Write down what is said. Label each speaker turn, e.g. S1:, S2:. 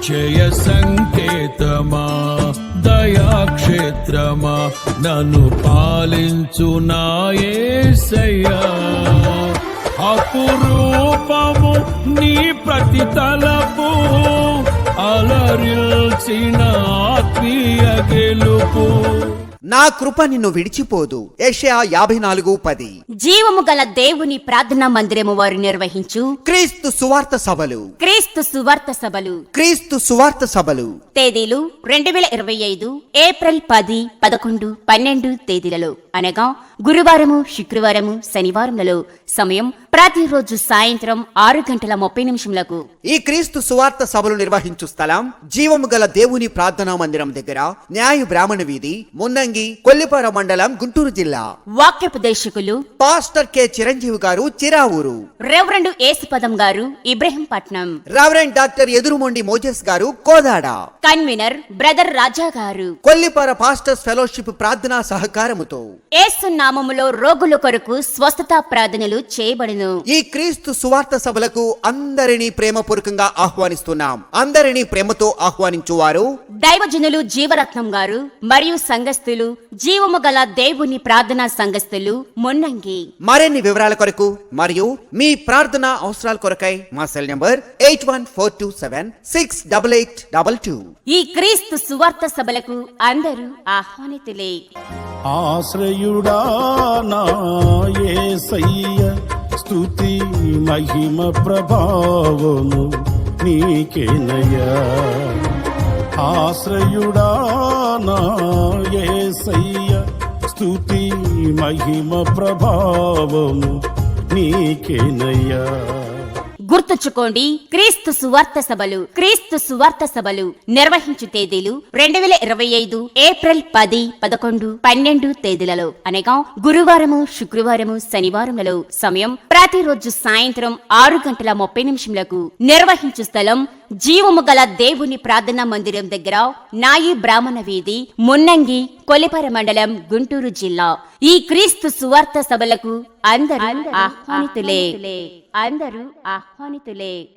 S1: జయ సంకేతమా దయాక్షేత్రమా నన్ను పాలించు నా యేసయ్యా. అపురూపము నీ ప్రతి తలపు అలరిల్చిన ఆత్మీయ గెలుపు.
S2: నా కృప నిన్ను విడిచిపోదు. యెషయా 54:10.
S3: జీవము గల దేవుని ప్రార్థనా మందిరము వారు నిర్వహించు
S2: క్రీస్తు సువార్త సభలు.
S3: క్రీస్తు సువార్త సభలు.
S2: క్రీస్తు సువార్త సభలు
S3: తేదీలు 2025 ఏప్రిల్ 10, 11, 12 తేదీలలో అనగా గురువారము, శుక్రవారము, శనివారములలో. సమయం ప్రతిరోజు సాయంత్రం 6:30
S2: ఈ క్రీస్తు సువార్త సభలు నిర్వహించు స్థలం జీవము గల దేవుని ప్రార్థనా మందిరం దగ్గర, న్యాయ బ్రాహ్మణ వీధి, మున్నంగి, కొల్లిపార మండలం, గుంటూరు జిల్లా.
S3: వాక్యోపదేశకులు
S2: పాస్టర్ కె చిరంజీవి గారు, చిరావూరు.
S3: రెవరెండ్ యేసుపదం గారు, Ibrahimpatnam.
S2: Reverend doctor Edurumondi Moses గారు, కోదాడ.
S3: కన్వీనర్ బ్రదర్ రాజా గారు.
S2: కొల్లిపార పాస్టర్స్ ఫెలోషిప్ ప్రార్థనా సహకారముతో
S3: యేసు నామములో రోగుల కొరకు స్వస్థత ప్రార్థనలు చేయబడును.
S2: ఈ క్రీస్తు సువార్త సభలకు అందరినీ ప్రేమపూర్వకంగా ఆహ్వానిస్తున్నాం. అందరినీ ప్రేమతో ఆహ్వానించువారు
S3: దైవజనులు జీవరత్నం గారు మరియు సంఘస్థులు జీవము గల దేవుని ప్రార్థనా సంఘస్థులు, మున్నంగి.
S2: మరిన్ని వివరాల కొరకు మరియు మీ ప్రార్థనా అవసరాల కొరకై మా సెల్ నంబర్ 8142768822.
S3: ఈ క్రీస్తు సువార్త సభలకు అందరూ ఆహ్వానితులే.
S4: ఆశ్రయుడా నా యేసయ్య, స్తుతి మహిమ ప్రభావము నీకేనయ్యా. ఆశ్రయుడా నా యేసయ్య, స్తుతి మహిమ ప్రభావము నీకేనయ్యా.
S3: గుర్తుంచుకోండి, క్రీస్తు సువార్త సభలు. క్రీస్తు సువార్త సభలు నిర్వహించు తేదీలు 2025 ఏప్రిల్ 10, 11, 12 తేదీలలో అనగా గురువారము, శుక్రవారము, శనివారములలో. సమయం ప్రతిరోజు సాయంత్రం 6:30 నిర్వహించు స్థలం జీవము గల దేవుని ప్రార్థనా మందిరం దగ్గర, నాయి బ్రాహ్మణ వీధి, మున్నంగి, కొలిపర మండలం, గుంటూరు జిల్లా. ఈ క్రీస్తు సువార్త సభలకు అందరూ ఆహ్వానితులే. అందరూ ఆహ్వానితులే.